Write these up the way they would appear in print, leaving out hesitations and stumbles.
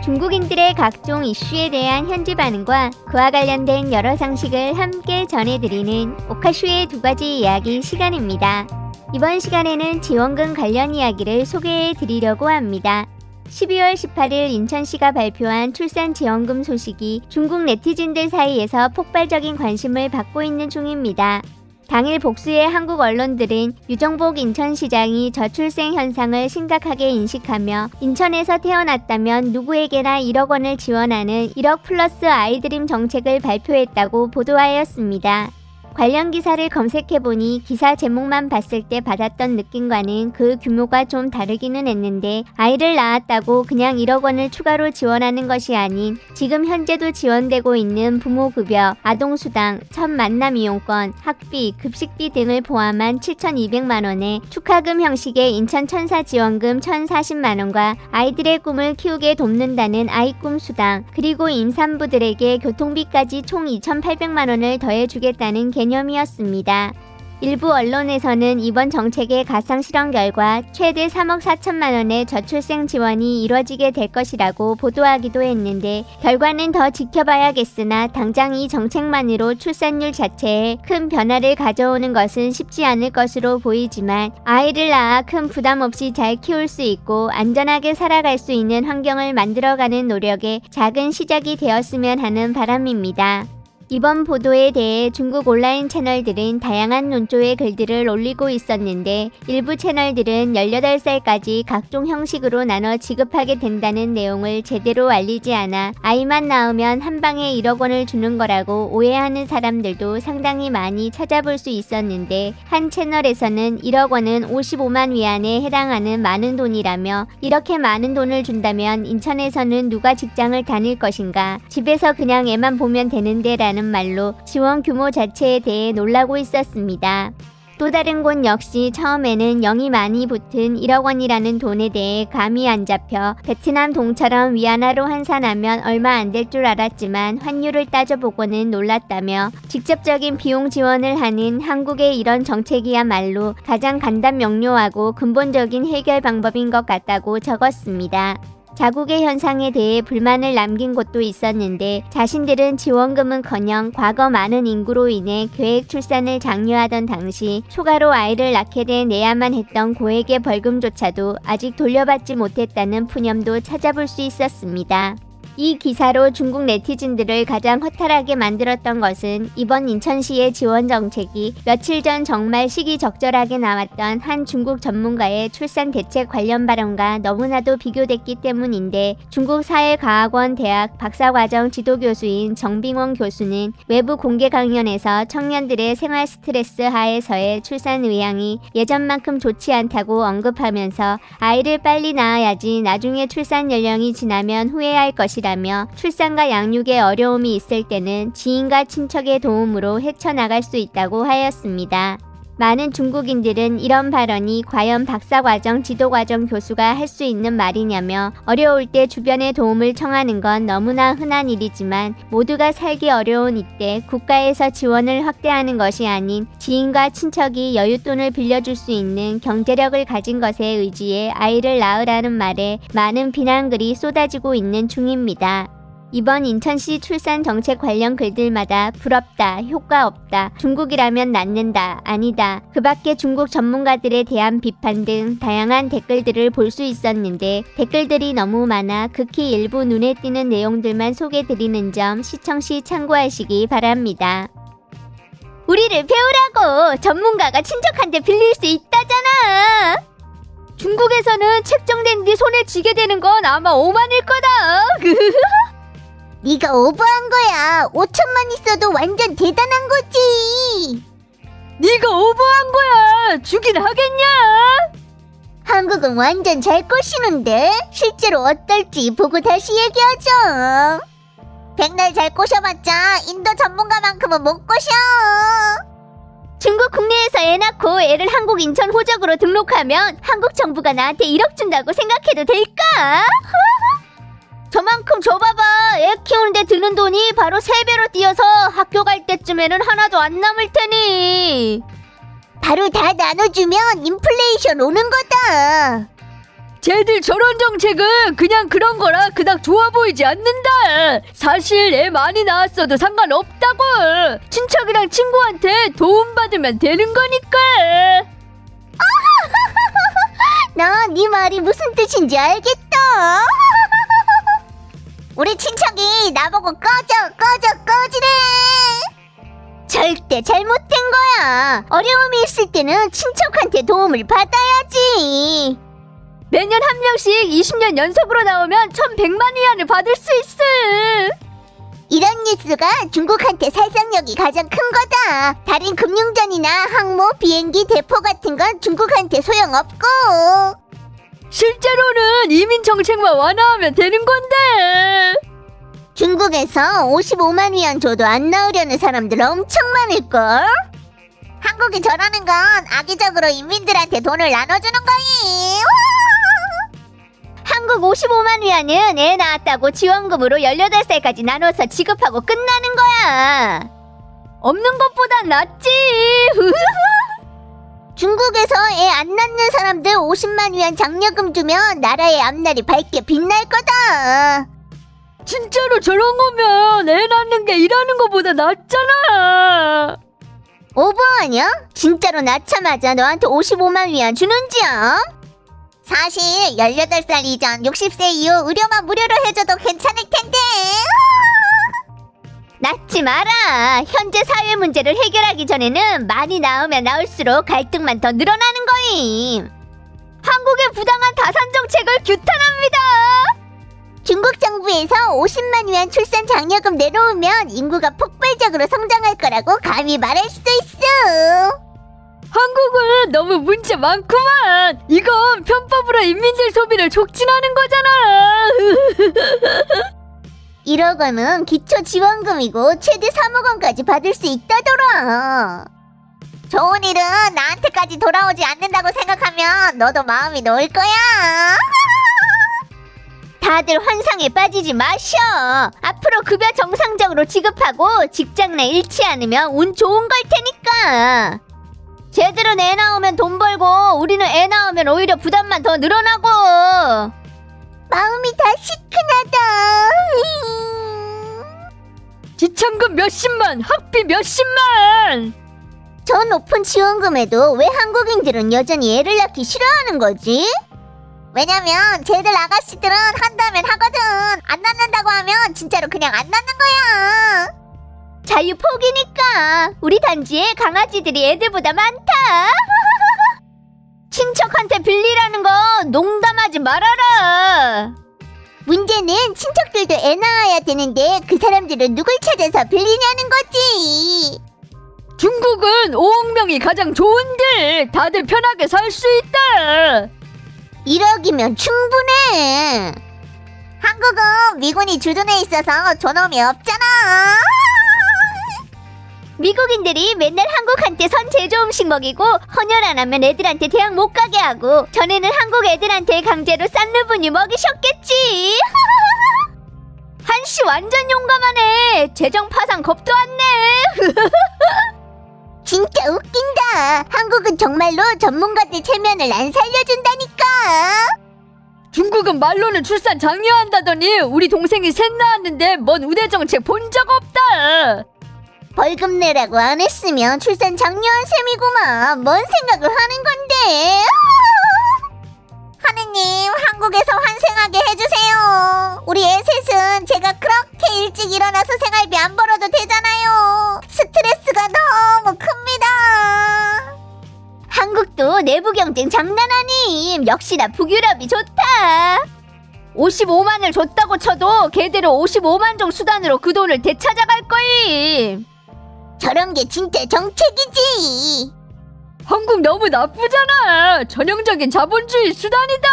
중국인들의 각종 이슈에 대한 현지 반응과 그와 관련된 여러 상식을 함께 전해드리는 오카슈의 두 가지 이야기 시간입니다. 이번 시간에는 지원금 관련 이야기를 소개해드리려고 합니다. 12월 18일 인천시가 발표한 출산지원금 소식이 중국 네티즌들 사이에서 폭발적인 관심을 받고 있는 중입니다. 당일 복수의 한국 언론들은 유정복 인천시장이 저출생 현상을 심각하게 인식하며 인천에서 태어났다면 누구에게나 1억 원을 지원하는 1억 플러스 아이드림 정책을 발표했다고 보도하였습니다. 관련 기사를 검색해보니 기사 제목만 봤을 때 받았던 느낌과는 그 규모가 좀 다르기는 했는데 아이를 낳았다고 그냥 1억 원을 추가로 지원하는 것이 아닌 지금 현재도 지원되고 있는 부모급여, 아동수당, 첫 만남 이용권, 학비, 급식비 등을 포함한 7,200만원의 축하금 형식의 인천 천사 지원금 1,040만원과 아이들의 꿈을 키우게 돕는다는 아이꿈 수당, 그리고 임산부들에게 교통비까지 총 2,800만원을 더해주겠다는 개념이었습니다. 일부 언론에서는 이번 정책의 가상 실험 결과 최대 3억 4천만원의 저출생 지원이 이뤄지게 될 것이라고 보도하기도 했는데 결과는 더 지켜봐야겠으나 당장 이 정책만으로 출산율 자체에 큰 변화를 가져오는 것은 쉽지 않을 것으로 보이지만 아이를 낳아 큰 부담 없이 잘 키울 수 있고 안전하게 살아갈 수 있는 환경을 만들어가는 노력에 작은 시작이 되었으면 하는 바람입니다. 이번 보도에 대해 중국 온라인 채널들은 다양한 논조의 글들을 올리고 있었는데 일부 채널들은 18살까지 각종 형식으로 나눠 지급하게 된다는 내용을 제대로 알리지 않아 아이만 낳으면 한 방에 1억 원을 주는 거라고 오해하는 사람들도 상당히 많이 찾아볼 수 있었는데 한 채널에서는 1억 원은 55만 위안에 해당하는 많은 돈이라며 이렇게 많은 돈을 준다면 인천에서는 누가 직장을 다닐 것인가, 집에서 그냥 애만 보면 되는데 라는 말로 지원 규모 자체에 대해 놀라고 있었습니다. 또 다른 곳 역시 처음에는 0이 많이 붙은 1억 원이라는 돈에 대해 감이 안 잡혀 베트남 동처럼 위안화로 환산하면 얼마 안 될 줄 알았지만 환율을 따져보고는 놀랐다며 직접적인 비용 지원을 하는 한국의 이런 정책이야말로 가장 간단 명료하고 근본적인 해결 방법인 것 같다고 적었습니다. 자국의 현상에 대해 불만을 남긴 곳도 있었는데 자신들은 지원금은커녕 과거 많은 인구로 인해 계획 출산을 장려하던 당시 초과로 아이를 낳게 돼내야만 했던 고액의 벌금조차도 아직 돌려받지 못했다는 푸념도 찾아볼 수 있었습니다. 이 기사로 중국 네티즌들을 가장 허탈하게 만들었던 것은 이번 인천시의 지원 정책이 며칠 전 정말 시기적절하게 나왔던 한 중국 전문가의 출산 대책 관련 발언과 너무나도 비교됐기 때문인데 중국 사회과학원 대학 박사과정 지도교수인 정빙원 교수는 외부 공개 강연에서 청년들의 생활 스트레스 하에서의 출산 의향이 예전만큼 좋지 않다고 언급하면서 아이를 빨리 낳아야지 나중에 출산 연령이 지나면 후회할 것이라 라며 출산과 양육에 어려움이 있을 때는 지인과 친척의 도움으로 헤쳐나갈 수 있다고 하였습니다. 많은 중국인들은 이런 발언이 과연 박사과정 지도과정 교수가 할 수 있는 말이냐며 어려울 때 주변의 도움을 청하는 건 너무나 흔한 일이지만 모두가 살기 어려운 이때 국가에서 지원을 확대하는 것이 아닌 지인과 친척이 여윳돈을 빌려줄 수 있는 경제력을 가진 것에 의지해 아이를 낳으라는 말에 많은 비난글이 쏟아지고 있는 중입니다. 이번 인천시 출산 정책 관련 글들마다 부럽다, 효과 없다, 중국이라면 낳는다, 아니다, 그 밖에 중국 전문가들에 대한 비판 등 다양한 댓글들을 볼 수 있었는데 댓글들이 너무 많아 극히 일부 눈에 띄는 내용들만 소개드리는 점 시청 시 참고하시기 바랍니다. 우리를 배우라고! 전문가가 친척한테 빌릴 수 있다잖아! 중국에서는 책정된 뒤 손에 쥐게 되는 건 아마 5만일 거다! 네가 오버한 거야. 5천만 있어도 완전 대단한 거지. 네가 오버한 거야. 주긴 하겠냐? 한국은 완전 잘 꼬시는데 실제로 어떨지 보고 다시 얘기하자. 백날 잘 꼬셔봤자 인도 전문가만큼은 못 꼬셔. 중국 국내에서 애 낳고 애를 한국 인천 호적으로 등록하면 한국 정부가 나한테 1억 준다고 생각해도 될까? 저만큼 줘봐봐. 애 키우는데 드는 돈이 바로 3배로 뛰어서 학교 갈 때쯤에는 하나도 안 남을 테니. 바로 다 나눠주면 인플레이션 오는 거다. 쟤들 저런 정책은 그냥 그런 거라 그닥 좋아 보이지 않는다. 사실 애 많이 낳았어도 상관없다고. 친척이랑 친구한테 도움받으면 되는 거니까. 나 네 말이 무슨 뜻인지 알겠다. 우리 친척이 나보고 꺼지래. 절대 잘못된 거야. 어려움이 있을 때는 친척한테 도움을 받아야지. 매년 한 명씩 20년 연속으로 나오면 1,100만 위안을 받을 수 있어. 이런 뉴스가 중국한테 살상력이 가장 큰 거다. 다른 금융전이나 항모, 비행기, 대포 같은 건 중국한테 소용없고. 실제로는 이민 정책만 완화하면 되는 건데. 중국에서 55만 위안 줘도 안 나오려는 사람들 엄청 많을걸? 한국이 저러는 건 악의적으로 인민들한테 돈을 나눠주는 거임. 한국 55만 위안은 애 낳았다고 지원금으로 18살까지 나눠서 지급하고 끝나는 거야. 없는 것보단 낫지. 중국에서 애 안 낳는 사람들 50만 위안 장려금 주면 나라의 앞날이 밝게 빛날 거다. 진짜로 저런 거면 애 낳는 게 일하는 것보다 낫잖아. 오버하냐? 진짜로 낳자마자 너한테 55만 위안 주는지야? 사실 18살 이전 60세 이후 의료만 무료로 해줘도 괜찮을 텐데. 낳지 마라. 현재 사회 문제를 해결하기 전에는 많이 낳으면 낳을수록 갈등만 더 늘어나는 거임. 한국의 부당한 다산 정책을 규탄합니다. 중국 정부에서 50만 위안 출산 장려금 내놓으면 인구가 폭발적으로 성장할 거라고 감히 말할 수도 있어. 한국은 너무 문제 많구만. 이건 편법으로 인민들 소비를 촉진하는 거잖아. 1억 원은 기초 지원금이고 최대 3억 원까지 받을 수 있다더라. 좋은 일은 나한테까지 돌아오지 않는다고 생각하면 너도 마음이 놓일 거야. 다들 환상에 빠지지 마셔. 앞으로 급여 정상적으로 지급하고 직장 내 잃지 않으면 운 좋은 걸 테니까. 쟤들은 애 낳으면 돈 벌고 우리는 애 낳으면 오히려 부담만 더 늘어나고. 마음이 다 시큰하다. 지참금 몇십만, 학비 몇십만. 저 높은 지원금에도 왜 한국인들은 여전히 애를 낳기 싫어하는 거지? 왜냐면 쟤들 아가씨들은 한다면 하거든. 안 낳는다고 하면 진짜로 그냥 안 낳는 거야. 자유 포기니까. 우리 단지에 강아지들이 애들보다 많다. 친척한테 빌리라는 거 농담하지 말아라. 문제는 친척들도 애 낳아야 되는데 그 사람들은 누굴 찾아서 빌리냐는 거지. 중국은 5억 명이 가장 좋은데 다들 편하게 살 수 있다. 1억이면 충분해. 한국은 미군이 주둔해 있어서 존엄이 없잖아. 미국인들이 맨날 한국한테 선 제조 음식 먹이고 헌혈 안 하면 애들한테 대학 못 가게 하고 전에는 한국 애들한테 강제로 싼르분유 먹이셨겠지. 한씨 완전 용감하네. 재정 파산 겁도 안 내. 진짜 웃긴다. 한국은 정말로 전문가들 체면을 안 살려준다니까. 중국은 말로는 출산 장려한다더니 우리 동생이 셋 낳았는데 뭔 우대 정책 본 적 없다. 벌금 내라고 안 했으면 출산 장려한 셈이구만. 뭔 생각을 하는 건데. 하느님, 한국에서 환생하게 해주세요. 우리 애셋은 제가 그렇게 일찍 일어나서 생활비 안 벌어도 되잖아요. 스트레스가 너무 큽니다. 한국도 내부 경쟁 장난 아님. 역시나 북유럽이 좋다. 55만을 줬다고 쳐도 걔대로 55만 종 수단으로 그 돈을 되찾아갈 거임. 저런 게 진짜 정책이지. 한국 너무 나쁘잖아. 전형적인 자본주의 수단이다.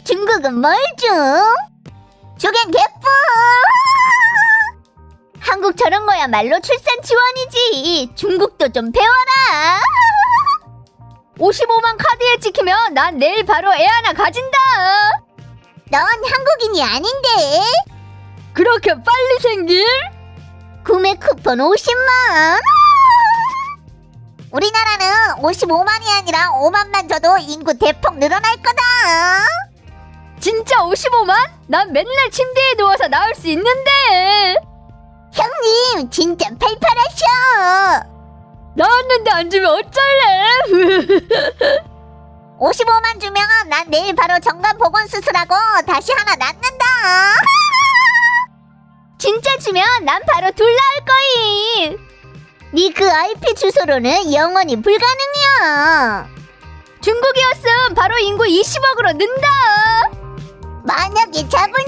중국은 뭘 줘? 주겐 개뿔. 한국 저런 거야말로 출산 지원이지. 중국도 좀 배워라. 55만 카드에 찍히면 난 내일 바로 애 하나 가진다. 넌 한국인이 아닌데. 그렇게 빨리 생길? 구매 쿠폰 50만. 우리나라는 55만이 아니라 5만만 줘도 인구 대폭 늘어날 거다. 진짜 55만? 난 맨날 침대에 누워서 나올 수 있는데. 형님 진짜 팔팔하셔. 나왔는데 안 주면 어쩔래? 55만 주면 난 내일 바로 정관 보건 수술하고 다시 하나 낳는다. 진짜 주면 난 바로 둘 낳을 거임. 네 그 IP 주소로는 영원히 불가능이야. 중국이었음 바로 인구 20억으로 는다. 만약에 잡을